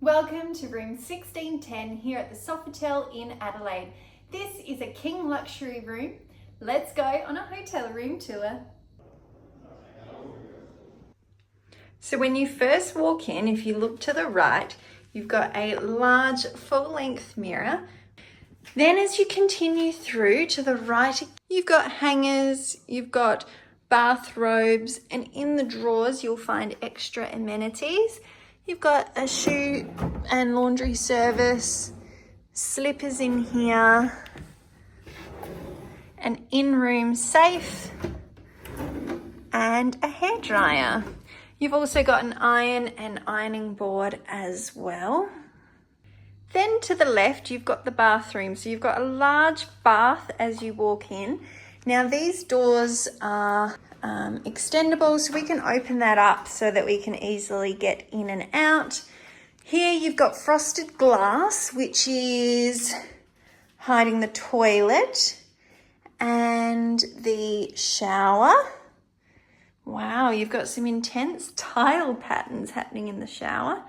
Welcome to room 1610 here at the Sofitel in Adelaide. This is a king luxury room. Let's go on a hotel room tour. So when you first walk in, if you look to the right, you've got a large full-length mirror. Then as you continue through to the right, you've got hangers, you've got bathrobes, and in the drawers you'll find extra amenities. You've got a shoe and laundry service, slippers in here, an in-room safe, and a hairdryer. You've also got an iron and ironing board as well. Then to the left, you've got the bathroom. So you've got a large bath as you walk in. Now these doors are extendable, so we can open that up so that we can easily get in and out. Here you've got frosted glass, which is hiding the toilet and the shower. Wow, you've got some intense tile patterns happening in the shower.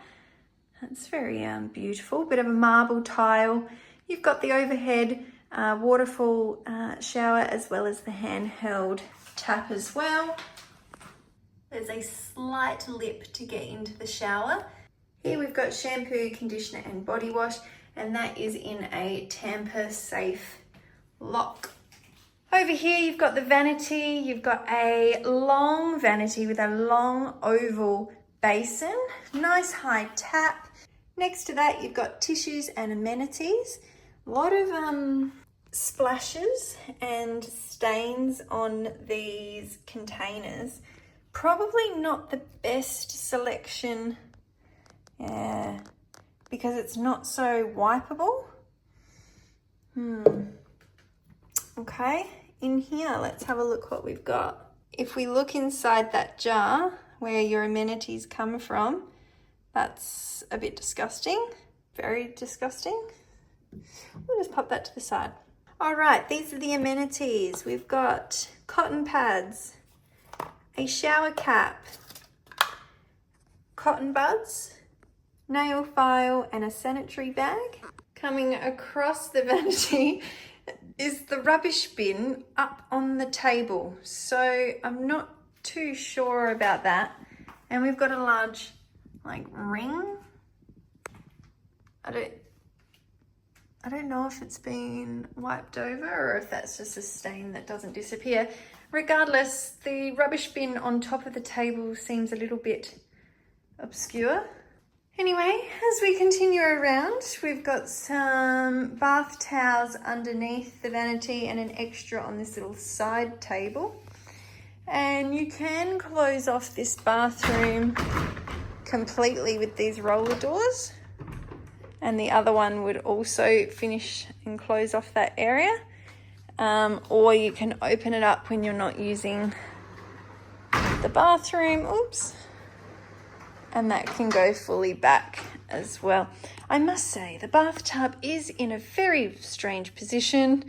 That's very beautiful. Bit of a marble tile. You've got the overhead waterfall shower as well as the handheld tap as well. There's a slight lip to get into the shower. Here we've got shampoo, conditioner and body wash, and that is in a tamper safe lock. Over here you've got the vanity. You've got a long vanity with a long oval basin, nice high tap. Next to that you've got tissues and amenities. A lot of splashes and stains on these containers. Probably not the best selection, because it's not so wipeable. Okay, in here, let's have a look what we've got. If we look inside that jar where your amenities come from, that's a bit disgusting, very disgusting. We'll just pop that to the side. All right, these are the amenities. We've got cotton pads, a shower cap, cotton buds, nail file, and a sanitary bag. Coming across the vanity is the rubbish bin up on the table. So I'm not too sure about that. And we've got a large ring. I don't know if it's been wiped over or if that's just a stain that doesn't disappear. Regardless, the rubbish bin on top of the table seems a little bit obscure. Anyway, as we continue around, we've got some bath towels underneath the vanity and an extra on this little side table. And you can close off this bathroom completely with these roller doors. And the other one would also finish and close off that area. Or you can open it up when you're not using the bathroom. Oops. And that can go fully back as well. I must say, the bathtub is in a very strange position.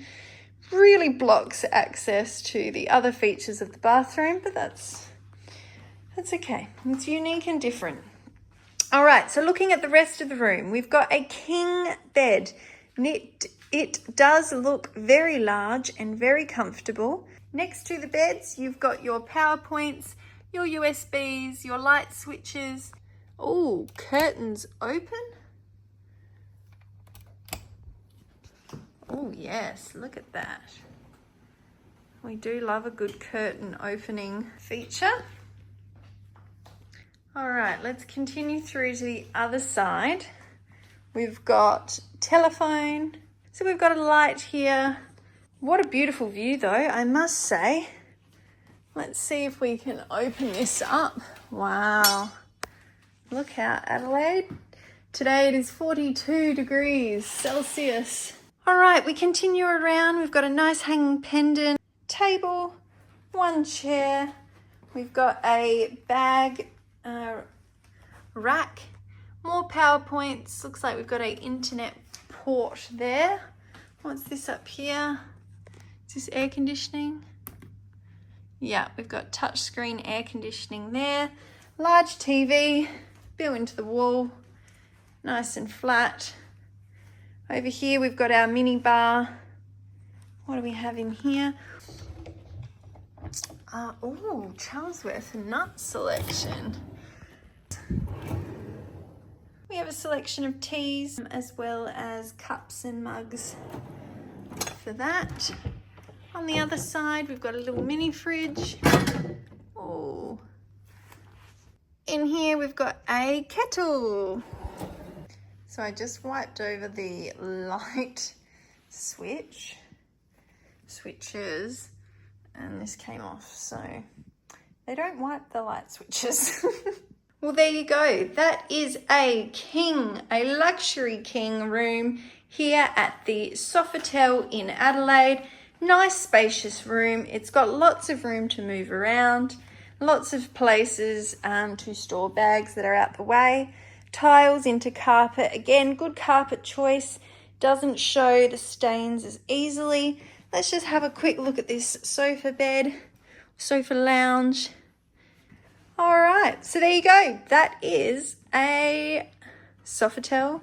Really blocks access to the other features of the bathroom, but that's okay. It's unique and different. All right, so looking at the rest of the room, we've got a king bed. It does look very large and very comfortable. Next to the beds, you've got your power points, your USBs, your light switches. Oh, curtains open. Oh yes, look at that. We do love a good curtain opening feature. All right, let's continue through to the other side. We've got telephone. So we've got a light here. What a beautiful view though, I must say. Let's see if we can open this up. Wow. Look out, Adelaide. Today it is 42 degrees Celsius. All right, we continue around. We've got a nice hanging pendant, table, one chair. We've got a bag rack, more PowerPoints. Looks like we've got an internet port there. What's this up here? Is this air conditioning? Yeah, we've got touchscreen air conditioning there. Large TV built into the wall. nice and flat. Over here we've got our mini bar. What do we have in here? Oh, Charlesworth nut selection. We have a selection of teas as well as cups and mugs for that. On the other side, we've got a little mini fridge. Oh. In here, we've got a kettle. So I just wiped over the light switches, and this came off. So they don't wipe the light switches. Well, there you go. That is a luxury king room here at the Sofitel in Adelaide. Nice spacious room. It's got lots of room to move around, lots of places to store bags that are out the way. Tiles into carpet. Again, good carpet choice. Doesn't show the stains as easily. Let's just have a quick look at this sofa bed, sofa lounge. All right, so there you go. That is a Sofitel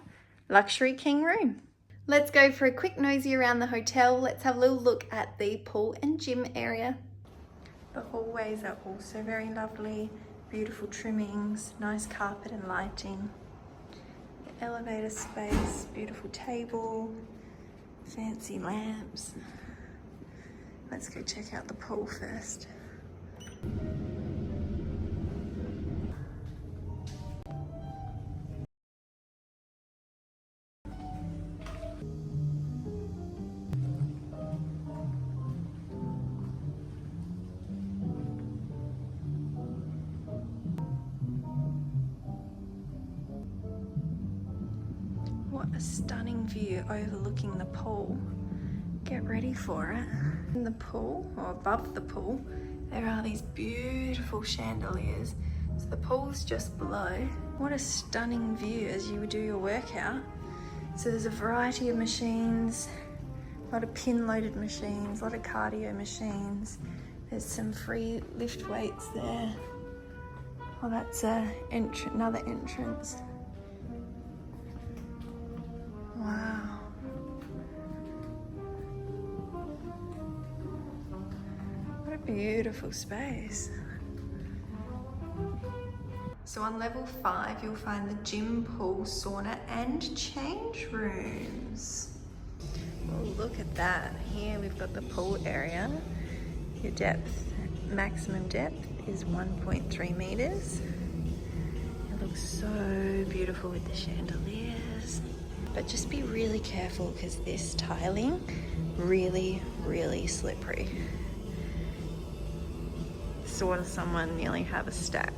luxury king room. Let's go for a quick nosy around the hotel. Let's have a little look at the pool and gym area. The hallways are also very lovely. Beautiful trimmings, nice carpet and lighting. The elevator space, beautiful table, fancy lamps. Let's go check out the pool first. What a stunning view overlooking the pool. Get ready for it. In the pool, or above the pool, there are these beautiful chandeliers. So the pool's just below. What a stunning view as you do your workout. So there's a variety of machines, a lot of pin-loaded machines, a lot of cardio machines. There's some free lift weights there. Oh, that's another entrance. Wow. What a beautiful space. So on level 5, you'll find the gym, pool, sauna, and change rooms. Well, look at that. Here we've got the pool area. Your depth, maximum depth is 1.3 meters. It looks so beautiful with the chandeliers. But just be really careful because this tiling really, really slippery. Saw someone nearly have a stack